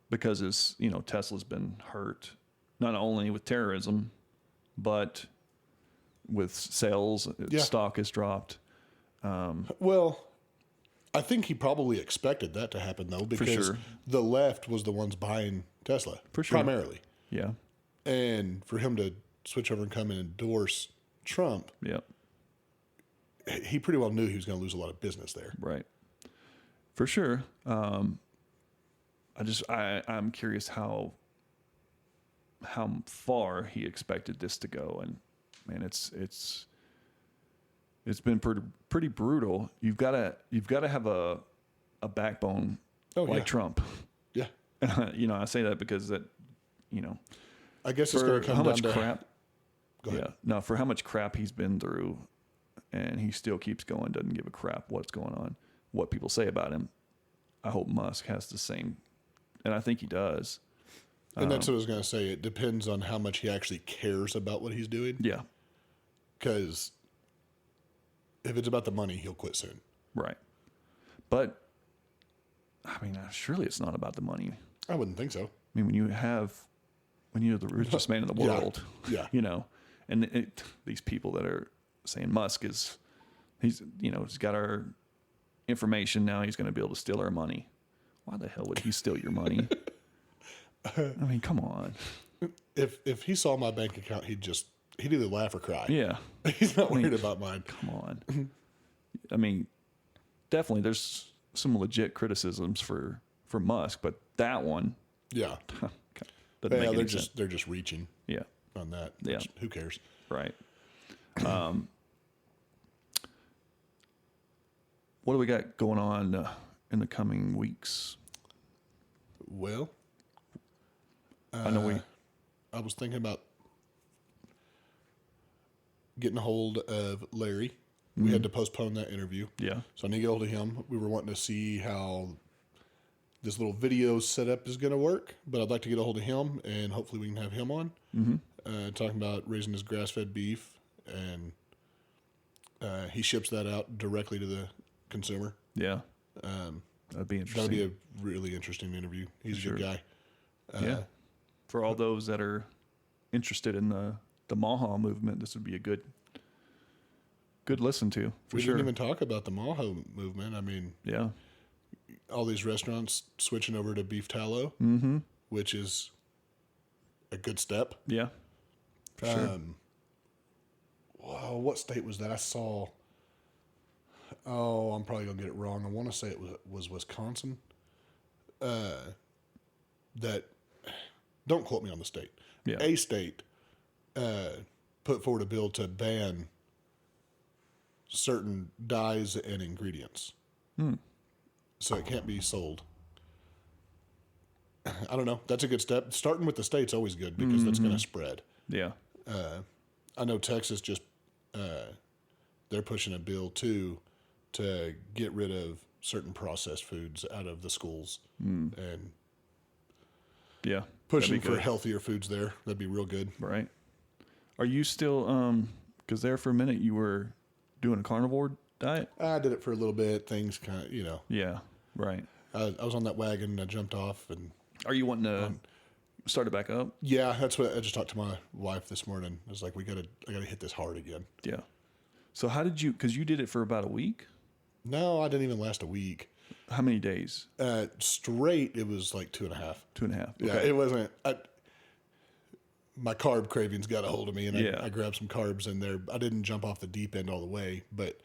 Because Tesla's been hurt, not only with terrorism, but with sales.
Yeah.
Stock has dropped.
well, I think he probably expected that to happen, though, because
sure.
the left was the ones buying Tesla,
For sure.
primarily.
Yeah.
And for him to switch over and come and endorse Trump,
Yeah.
he pretty well knew he was going to lose a lot of business there.
Right. For sure. I'm curious how far he expected this to go, and man, it's been pretty brutal. You've got to have a backbone like
yeah.
Trump.
Yeah.
I say that because that
I guess it's
for
going to come
how
down
much
to...
crap.
Go ahead.
Yeah, no, for how much crap he's been through, and he still keeps going, doesn't give a crap what's going on, what people say about him. I hope Musk has the same, and I think he does.
And that's what I was going to say. It depends on how much he actually cares about what he's doing.
Yeah,
Because if it's about the money, he'll quit soon.
right. But I mean, surely it's not about the money.
I wouldn't think so.
I mean, when you're the richest man in the
Yeah.
world,
Yeah.
and these people that are saying Musk he's got our information now, he's going to be able to steal our money. Why the hell would he steal your money? I mean, come on.
If he saw my bank account, he'd either laugh or cry.
Yeah.
He's not worried about mine.
Come on. I mean, definitely there's some legit criticisms for Musk, but that one
Yeah.
doesn't make any sense.
They're just reaching
Yeah.
on that.
Yeah.
Which, who cares?
Right. What do we got going on in the coming weeks?
Well,
I know
I was thinking about getting a hold of Larry. We had to postpone that interview.
yeah.
So I need to get a hold of him. We were wanting to see how this little video setup is going to work, but I'd like to get a hold of him, and hopefully we can have him on. Talking about raising his grass-fed beef, and he ships that out directly to the consumer.
Yeah. That'd be interesting.
That'll be a really interesting interview. He's a good guy.
Yeah. For all those that are interested in the MAHA movement, this would be a good listen to, for
We
sure.
didn't even talk about the MAHA movement. I mean,
Yeah.
all these restaurants switching over to beef tallow, which is a good step.
Yeah. For sure.
Wow, what state was that? I saw. Oh, I'm probably gonna get it wrong. I want to say it was Wisconsin. That, don't quote me on the state.
Yeah.
A state put forward a bill to ban certain dyes and ingredients, so it can't be sold. I don't know. That's a good step. Starting with the state's always good because that's going to spread.
Yeah.
I know Texas just they're pushing a bill too to get rid of certain processed foods out of the schools and
Yeah.
pushing
That'd be
for
good.
healthier foods there. That'd be real good.
Right. Are you still, because there for a minute you were doing a carnivore diet?
I did it for a little bit. Things kind of,
Yeah. Right.
I was on that wagon and I jumped off and
Are you wanting to Started back up?
Yeah, that's what I just talked to my wife this morning. I was like, I gotta hit this hard again.
Yeah. So how did you, because you did it for about a week?
No, I didn't even last a week.
How many days?
Straight, it was like 2.5.
2.5. Okay.
Yeah, it wasn't. My carb cravings got a hold of me, and
Yeah.
I grabbed some carbs in there. I didn't jump off the deep end all the way, but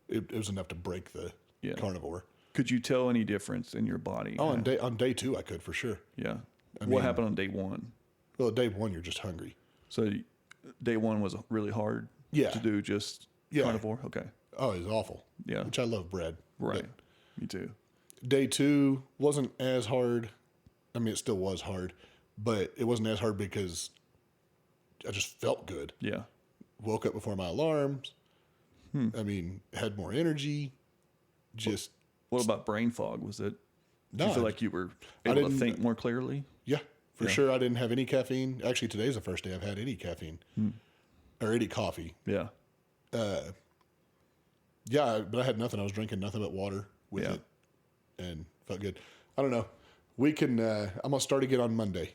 it was enough to break the carnivore.
Could you tell any difference in your body?
Oh, on day 2, I could for sure.
Yeah.
I
What
mean-
happened on day 1?
Well, day 1, you're just hungry.
So day 1 was really hard
Yeah.
to do, just
Yeah.
carnivore? Okay.
Oh, it was awful.
Yeah.
Which I love bread.
Right. Me too.
But day 2 wasn't as hard. I mean, it still was hard, but it wasn't as hard because I just felt good.
Yeah.
Woke up before my alarms. I mean, had more energy. Just
What about brain fog? Was it, did
No,
you feel like you were
I
able to
didn't-
think more clearly?
yeah, for sure. I didn't have any caffeine. Actually, today's the first day I've had any caffeine or any coffee.
Yeah.
Yeah, but I had nothing. I was drinking nothing but water with
Yeah.
it, and felt good. I don't know. We can. I'm gonna start again on Monday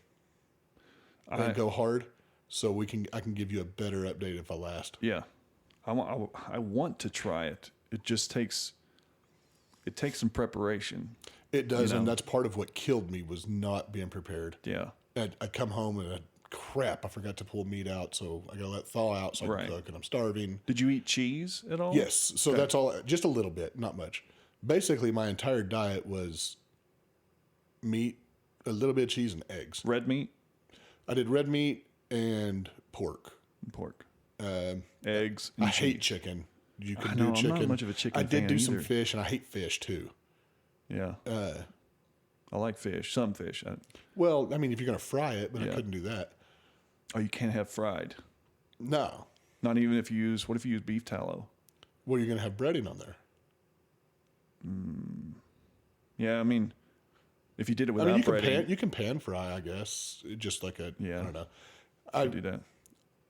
and go hard, so I can give you a better update if I last.
Yeah. I want to try it. It just takes some preparation.
It does,
You know?
and that's part of what killed me was not being prepared.
Yeah.
I come home and crap, I forgot to pull meat out, so I gotta let it thaw out so I
Right.
can cook, and I'm starving.
Did you eat cheese at all?
Yes, so that's all. Just a little bit, not much. Basically, my entire diet was meat, a little bit of cheese, and eggs.
Red meat
I did red meat and pork.
and pork. Eggs and
I
cheese.
hate chicken. You can
know,
do
I'm
chicken.
not much of a chicken
I did
fan
do some
either.
fish, and I hate fish too.
Yeah. I like fish. Some fish.
Well, I mean, if you're gonna fry it, but I
Yeah.
couldn't do that.
Oh, you can't have fried.
No.
Not even if you use, what if you use beef tallow?
Well, you're gonna have breading on there.
Yeah, I mean, if you did it
I
without
mean,
breading,
you can pan fry, I guess. Just like I don't know.
you do that.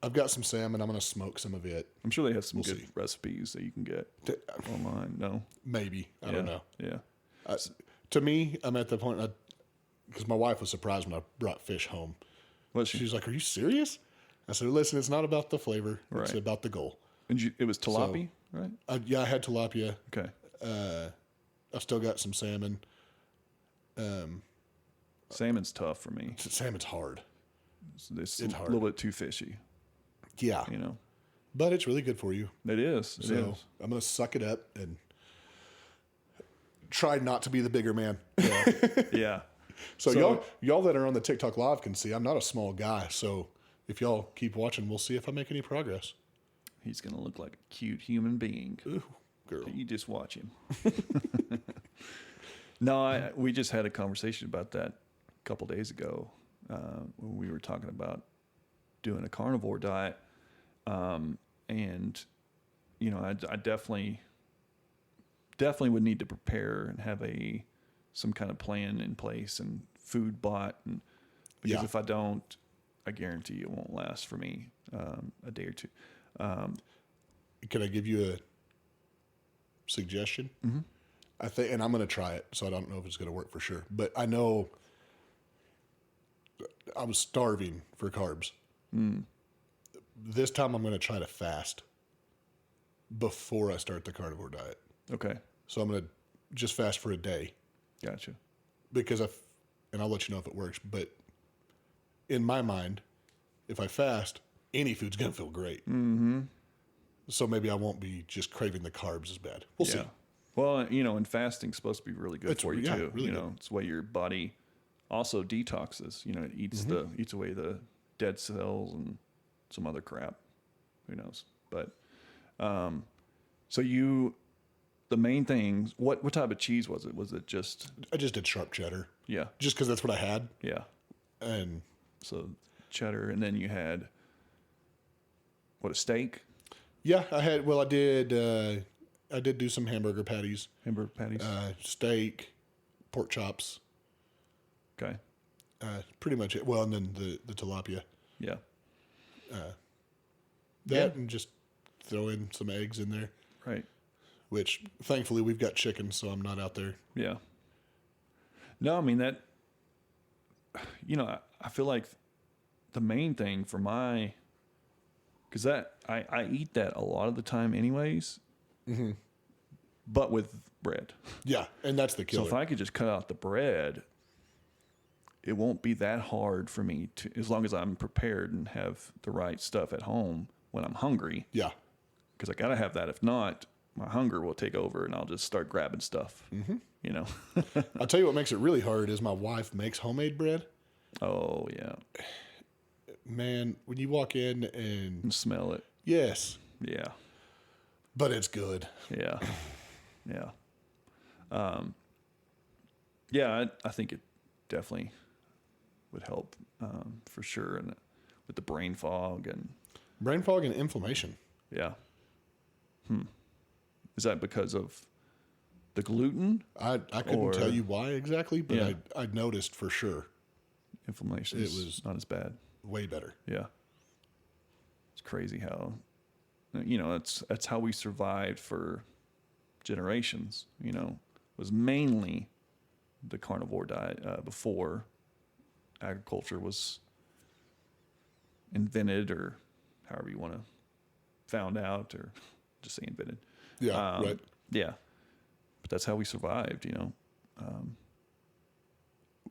I've got some salmon. I'm gonna smoke some of it.
I'm sure they have some
We'll
good
see.
recipes that you can get online. No?
Maybe I don't know.
Yeah.
To me, I'm at the point because my wife was surprised when I brought fish home.
Was she?
She's like, "Are you serious?" I said, "Listen, it's not about the flavor. It's
Right.
about the goal."
And it was tilapia, right?
Yeah, I had tilapia.
Okay.
I've still got some salmon.
Salmon's tough for me.
Salmon's hard.
It's
It's
a
hard.
little bit too fishy,
Yeah,
you know?
but it's really good for you.
It is. It
So
is.
I'm gonna suck it up and try not to be the bigger man.
Yeah.
So y'all that are on the TikTok live can see I'm not a small guy. So if y'all keep watching, we'll see if I make any progress.
He's going to look like a cute human being.
Ooh, girl.
You just watch him. No, we just had a conversation about that a couple days ago when we were talking about doing a carnivore diet. And, you know, I definitely would need to prepare and have some kind of plan in place and food bought. And because
Yeah.
if I don't, I guarantee it won't last for me a day or two.
Can I give you a suggestion? Mm-hmm. I think, and I'm going to try it, so I don't know if it's going to work for sure. But I know I was starving for carbs. This time I'm going to try to fast before I start the carnivore diet.
Okay.
So I'm going to just fast for a day
Gotcha.
because and I'll let you know if it works. But in my mind, if I fast, any food's going to feel great. Mm-hmm. So maybe I won't be just craving the carbs as bad. We'll see.
Well, you know, and fasting's supposed to be really good for you too.
really
you know,
good.
it's the way your body also detoxes. You know, it eats eats away the dead cells and some other crap. Who knows? But so the main things. What type of cheese was it? Was it just
I just did sharp cheddar
yeah,
just because that's what I had.
yeah?
And
So cheddar, and then you had a steak,
yeah, I did do some hamburger patties,
hamburger patties.
steak, pork chops,
Okay,
pretty much it. Well, and then the tilapia.
yeah,
That and just throw in some eggs in there,
right.
which thankfully we've got chicken, so I'm not out there.
Yeah. No, I mean I feel like the main thing for because I eat that a lot of the time anyways, but with bread.
Yeah, and that's the killer.
So if I could just cut out the bread, it won't be that hard for me to, as long as I'm prepared and have the right stuff at home when I'm hungry.
Yeah.
Because I got to have that. If not, my hunger will take over and I'll just start grabbing stuff,
I'll tell you what makes it really hard is my wife makes homemade bread.
Oh, yeah.
Man, when you walk in and
Smell it.
yes,
Yeah.
but it's good.
Yeah. Yeah. Yeah, I think it definitely would help for sure. And with the brain fog and
inflammation.
yeah. Is that because of the gluten?
I couldn't tell you why exactly, but
Yeah.
I noticed for sure
Inflammation
It
is
was-
not as bad.
way better.
Yeah. It's crazy how, that's how we survived for generations, was mainly the carnivore diet before agriculture was invented, or however you want to found out, or just say invented.
Yeah, right.
Yeah. But that's how we survived,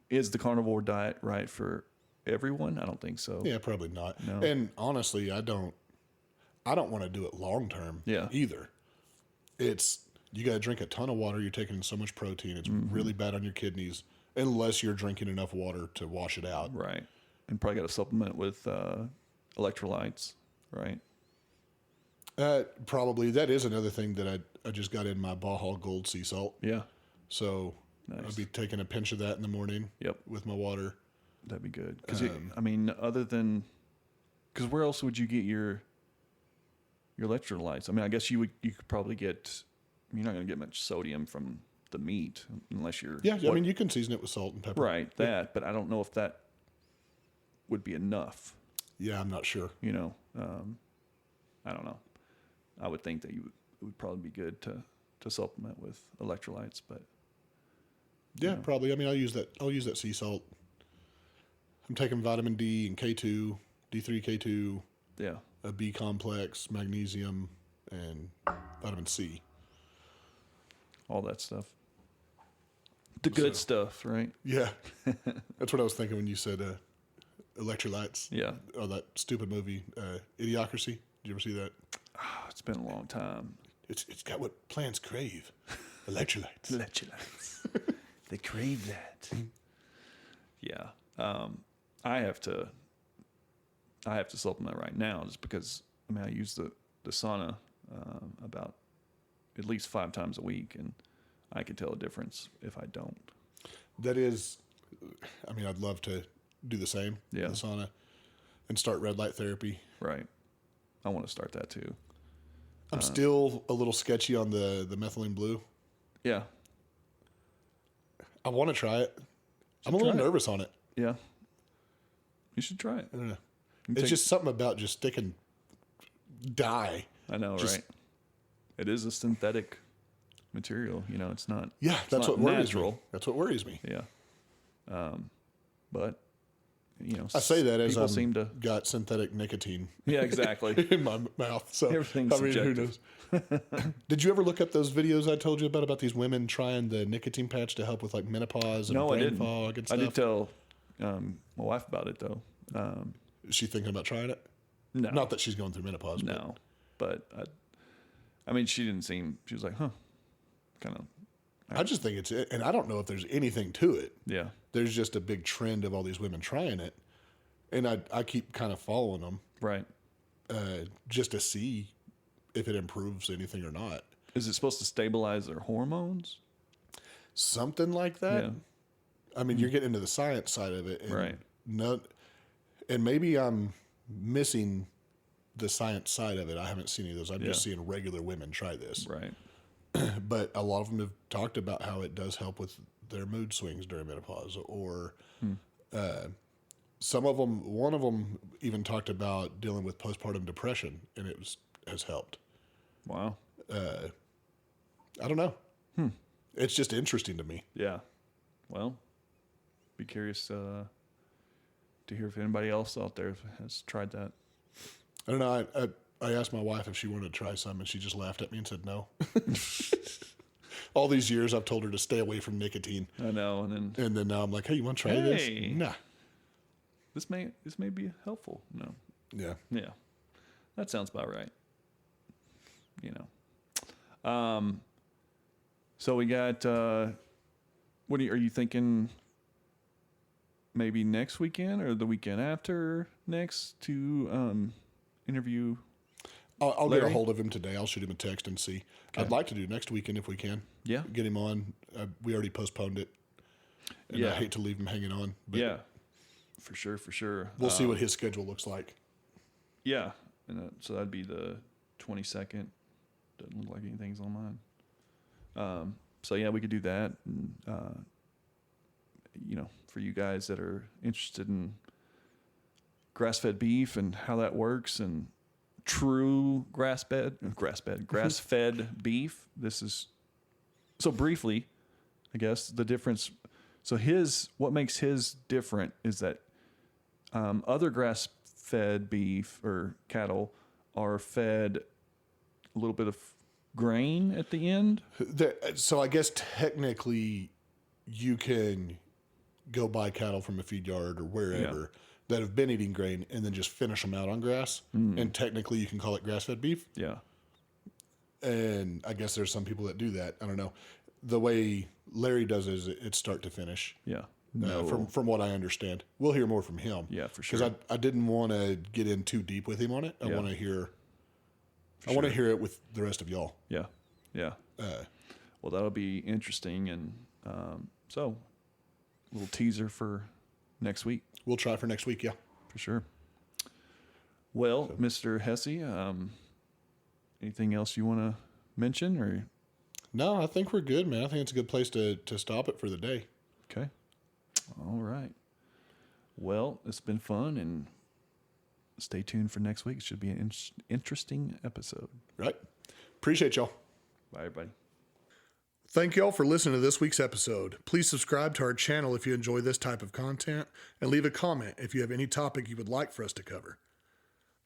Is the carnivore diet right for everyone? I don't think so.
Yeah, probably not.
No.
And honestly, I don't want to do it long term
Yeah.
either. It's you got to drink a ton of water. You're taking in so much protein. It's really bad on your kidneys unless you're drinking enough water to wash it out.
Right. And probably got to supplement with electrolytes, right?
Probably that is another thing that I just got in my MAHA Gold sea salt.
Yeah.
So
Nice.
I'll be taking a pinch of that in the morning.
Yep.
With my water.
That'd be good. Because, other than... Because where else would you get your electrolytes? I mean, I guess you could probably get... You're not going to get much sodium from the meat unless you're...
Yeah, I mean, you can season it with salt and pepper.
Right, that. But I don't know if that would be enough.
Yeah, I'm not sure.
I don't know. I would think that it would probably be good to supplement with electrolytes, but...
Yeah, probably. I mean, I'll use that sea salt. I'm taking vitamin D and K2, D3, K2,
Yeah.
a B complex, magnesium, and vitamin C.
All that stuff. The good stuff, right?
Yeah, that's what I was thinking when you said electrolytes.
Yeah.
Oh, that stupid movie, Idiocracy. Did you ever see that?
Oh, it's been a long time.
It's got what plants crave, electrolytes.
Electrolytes. They crave that. Yeah. I have to supplement right now just because, I use the sauna about at least 5 times a week, and I can tell a difference if I don't.
That is, I'd love to do the same in
Yeah.
the sauna and start red light therapy.
Right. I want to start that too.
I'm still a little sketchy on the methylene blue.
Yeah.
I want to try it. I'm a little
try it.
nervous on it.
Yeah. You should try it.
I don't know. It's just something about just sticking dye.
I know, right? It is a synthetic material. It's not.
Yeah,
it's
that's
not
what worries
natural.
me. That's what worries me.
Yeah. But
I say that as
people
I
seem to.
got synthetic nicotine
Yeah, exactly.
in my mouth. So
Everything's
who
subjective.
knows? Did you ever look up those videos I told you about these women trying the nicotine patch to help with like menopause and
No, I
brain
didn't.
fog and
I
stuff?
did tell my wife about it though.
Is she thinking about trying it?
No,
Not that she's going through menopause.
no, but she didn't seem. She was like, huh, kind of.
But I just think it's it, and I don't know if there's anything to it.
Yeah.
There's just a big trend of all these women trying it, and I keep kind of following them
Right.
just to see if it improves anything or not.
Is it supposed to stabilize their hormones?
Something like that.
Yeah.
You're getting into the science side of it, and
Right.
And maybe I'm missing the science side of it. I haven't seen any of those. I'm just seeing regular women try this.
Right.
But a lot of them have talked about how it does help with their mood swings during menopause, or some of them. One of them even talked about dealing with postpartum depression, and has helped.
Wow.
I don't know. It's just interesting to me.
Yeah. Well, be curious to hear if anybody else out there has tried that.
I don't know. I asked my wife if she wanted to try some, and she just laughed at me and said no. All these years, I've told her to stay away from nicotine.
I know, and
then now I'm like, hey, you want to try this? Nah.
This may be helpful. No.
Yeah.
Yeah. That sounds about right. You know. So we got. What are you thinking? Maybe next weekend or the weekend after next to interview.
I'll get a hold of him today. I'll shoot him a text and see. Okay. I'd like to do next weekend if we can.
Yeah.
Get him on. We already postponed it. And I hate to leave him hanging on. But
yeah. For sure.
We'll see what his schedule looks like.
Yeah. And so that'd be the 22nd. Doesn't look like anything's on mine. So yeah, we could do that. And, you know, for you guys that are interested in grass-fed beef and how that works and true grass-fed beef. This is, so briefly, I guess the difference. So what makes his different is that other grass-fed beef or cattle are fed a little bit of grain at the end.
So I guess technically you can go buy cattle from a feed yard or wherever that have been eating grain and then just finish them out on grass. And technically you can call it grass-fed beef.
Yeah.
And I guess there's some people that do that. I don't know. The way Larry does it is it's start to finish.
Yeah.
From what I understand. We'll hear more from him.
Yeah, for sure.
Because I didn't want to get in too deep with him on it. I want to hear it with the rest of y'all.
Yeah. Yeah. Well, that'll be interesting. And so a little teaser for next week.
We'll try for next week, yeah.
For sure. Well, Mr. Hesse, anything else you want to mention? Or
no, I think we're good, man. I think it's a good place to stop it for the day.
Okay. All right. Well, it's been fun, and stay tuned for next week. It should be an interesting episode.
Right. Appreciate y'all.
Bye, everybody.
Thank y'all for listening to this week's episode. Please subscribe to our channel if you enjoy this type of content, and leave a comment if you have any topic you would like for us to cover.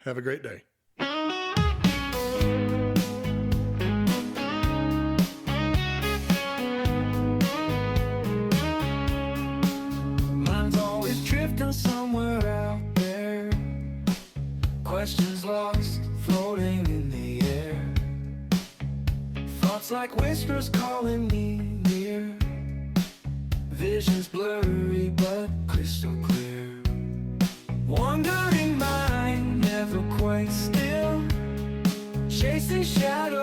Have a great day.
Mine's always drifting somewhere out there. Questions lost, floating in the air. Thoughts like whispers calling me near. Visions blurry but crystal clear. Wandering mind, never quite still. Chasing shadows.